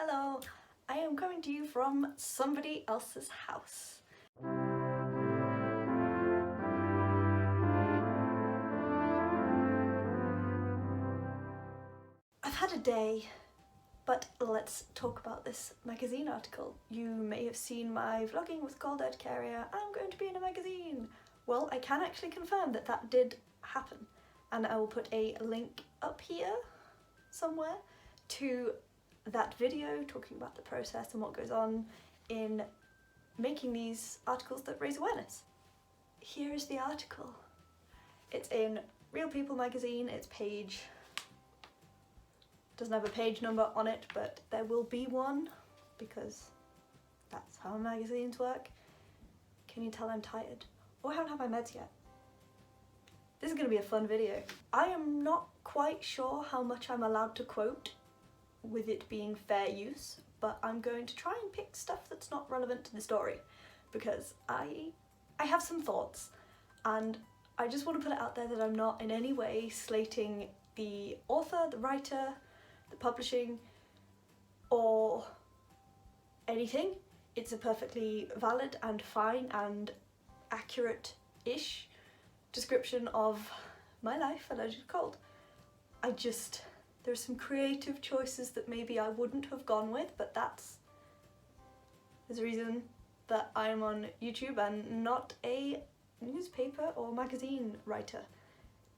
Hello, I am coming to you from somebody else's house. I've had a day, but let's talk about this magazine article. You may have seen my vlogging with Cold Urge Carrier, I'm going to be in a magazine. Well, I can actually confirm that that did happen, and I will put a link up here somewhere to that video talking about the process and what goes on in making these articles that raise awareness. Here is the article. It's in Real People magazine, it's page, doesn't have a page number on it, but there will be one because that's how magazines work. Can you tell I'm tired? Oh, I haven't had my meds yet. This is going to be a fun video. I am not quite sure how much I'm allowed to quote with it being fair use, but I'm going to try and pick stuff that's not relevant to the story because I have some thoughts, and I just want to put it out there that I'm not in any way slating the author, the writer, the publishing, or anything. It's a perfectly valid and fine and accurate-ish description of my life allergic to cold. There's some creative choices that maybe I wouldn't have gone with, but there's a reason that I'm on YouTube and not a newspaper or magazine writer.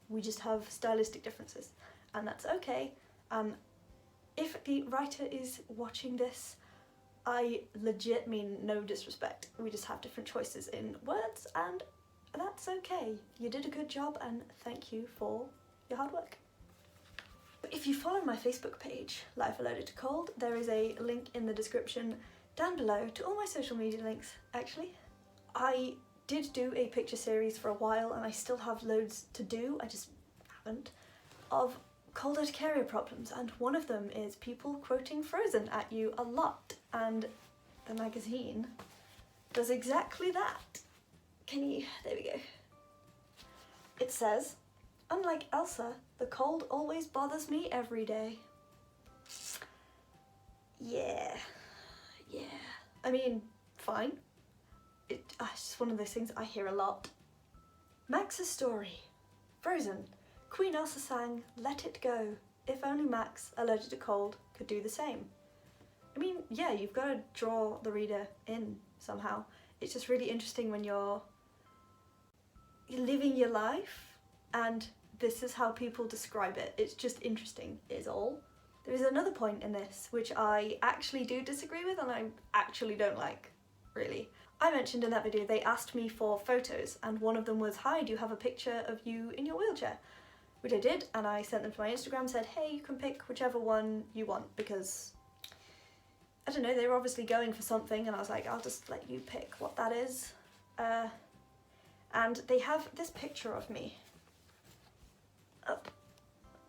We just have stylistic differences, and that's okay. If the writer is watching this, I legit mean no disrespect. We just have different choices in words, and that's okay. You did a good job, and thank you for your hard work. If you follow my Facebook page, Life Allergic to Cold, there is a link in the description down below to all my social media links, actually. I did do a picture series for a while, and I still have loads to do, I just haven't, of cold urge carrier problems, and one of them is people quoting Frozen at you a lot, and the magazine does exactly that. There we go. It says, "Unlike Elsa, the cold always bothers me every day." Yeah. I mean, fine. It's just one of those things I hear a lot. Max's story. Frozen. Queen Elsa sang, "Let it go." If only Max, allergic to cold, could do the same. I mean, yeah, you've got to draw the reader in somehow. It's just really interesting when you're living your life and this is how people describe it. It's just interesting, is all. There is another point in this which I actually do disagree with and I actually don't like, really. I mentioned in that video they asked me for photos, and one of them was, "Hi, do you have a picture of you in your wheelchair?" Which I did, and I sent them to my Instagram, said, "Hey, you can pick whichever one you want," because, I don't know, they were obviously going for something, and I was like, I'll just let you pick what that is. And they have this picture of me. Up.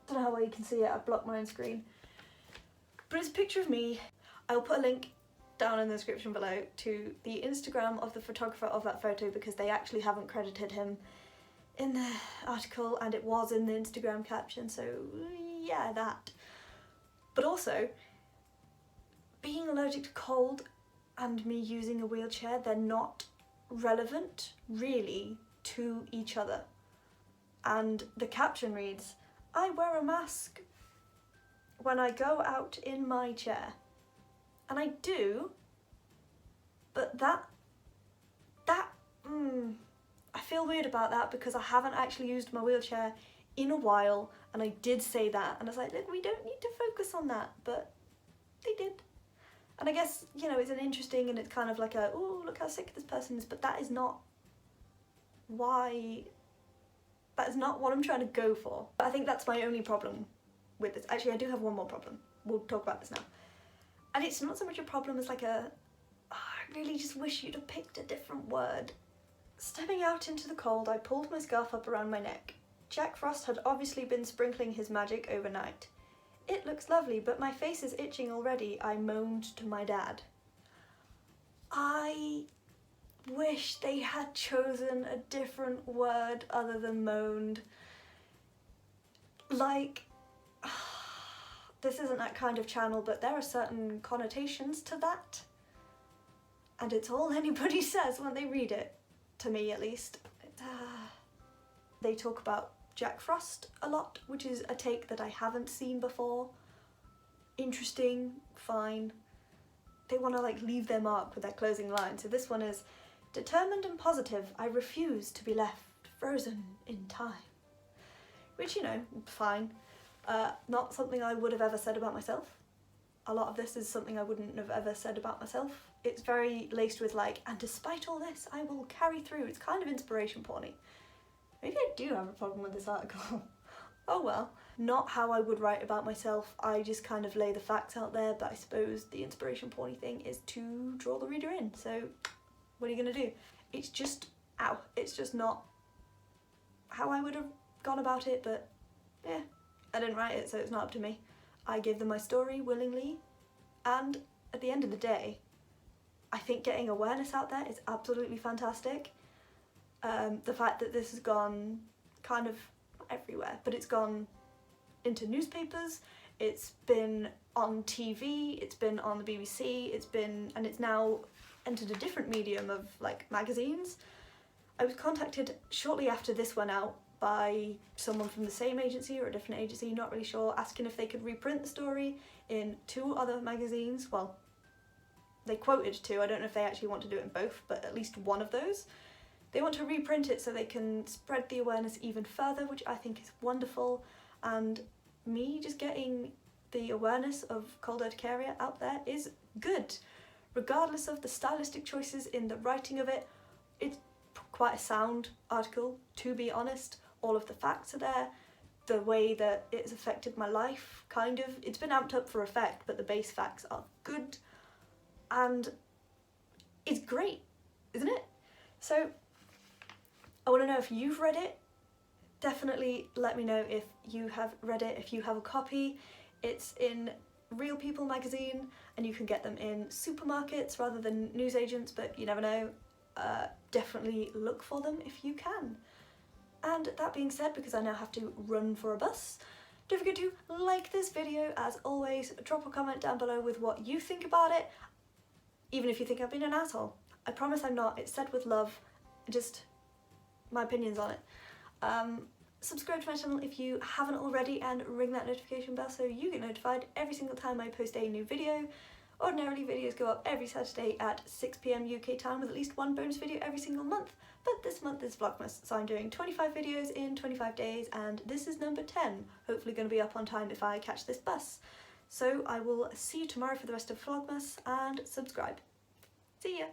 Don't know how well you can see it, I've blocked my own screen. But it's a picture of me. I'll put a link down in the description below to the Instagram of the photographer of that photo because they actually haven't credited him in the article and it was in the Instagram caption, so yeah, that. But also, being allergic to cold and me using a wheelchair, they're not relevant really to each other. And the caption reads, "I wear a mask when I go out in my chair." And I do, but I feel weird about that because I haven't actually used my wheelchair in a while, and I did say that, and I was like, look, we don't need to focus on that, but they did. And I guess, you know, it's an interesting, and it's kind of like a, oh, look how sick this person is, but that is not what I'm trying to go for. But I think that's my only problem with this. Actually, I do have one more problem. We'll talk about this now. And it's not so much a problem as like I really just wish you'd have picked a different word. Stepping out into the cold, I pulled my scarf up around my neck. Jack Frost had obviously been sprinkling his magic overnight. "It looks lovely, but my face is itching already," I moaned to my dad. I wish they had chosen a different word other than moaned. Like, this isn't that kind of channel, but there are certain connotations to that. And it's all anybody says when they read it, to me at least. They talk about Jack Frost a lot, which is a take that I haven't seen before. Interesting, fine. They want to like leave their mark with their closing line. So this one is, determined and positive, I refuse to be left frozen in time. Which, you know, fine. Not something I would have ever said about myself. A lot of this is something I wouldn't have ever said about myself. It's very laced with like, and despite all this, I will carry through. It's kind of inspiration porny. Maybe I do have a problem with this article. Oh well. Not how I would write about myself. I just kind of lay the facts out there, but I suppose the inspiration porny thing is to draw the reader in. So what are you gonna do? It's just, ow, it's just not how I would have gone about it, but yeah, I didn't write it, so it's not up to me. I gave them my story willingly, and at the end of the day, I think getting awareness out there is absolutely fantastic. The fact that this has gone kind of everywhere, but it's gone into newspapers, it's been on TV, it's been on the BBC, and it's now entered a different medium of like magazines. I was contacted shortly after this went out by someone from the same agency or a different agency, not really sure, asking if they could reprint the story in 2 other magazines. Well, they quoted 2, I don't know if they actually want to do it in both, but at least one of those. They want to reprint it so they can spread the awareness even further, which I think is wonderful, and me just getting the awareness of cold urticaria out there is good. Regardless of the stylistic choices in the writing of it, it's quite a sound article, to be honest. All of the facts are there. The way that it's affected my life, kind of, it's been amped up for effect, but the base facts are good, and it's great, isn't it? So I want to know if you've read it. Definitely let me know if you have read it, if you have a copy. It's in Real People magazine, and you can get them in supermarkets rather than newsagents, but you never know. Definitely look for them if you can. And that being said, because I now have to run for a bus, don't forget to like this video. As always, drop a comment down below with what you think about it, even if you think I've been an asshole. I promise I'm not. It's said with love, just my opinions on it. Subscribe to my channel if you haven't already, and ring that notification bell so you get notified every single time I post a new video. Ordinarily, videos go up every Saturday at 6 PM UK time, with at least one bonus video every single month. But this month is Vlogmas, so I'm doing 25 videos in 25 days, and this is number 10. Hopefully going to be up on time if I catch this bus. So I will see you tomorrow for the rest of Vlogmas, and subscribe. See ya!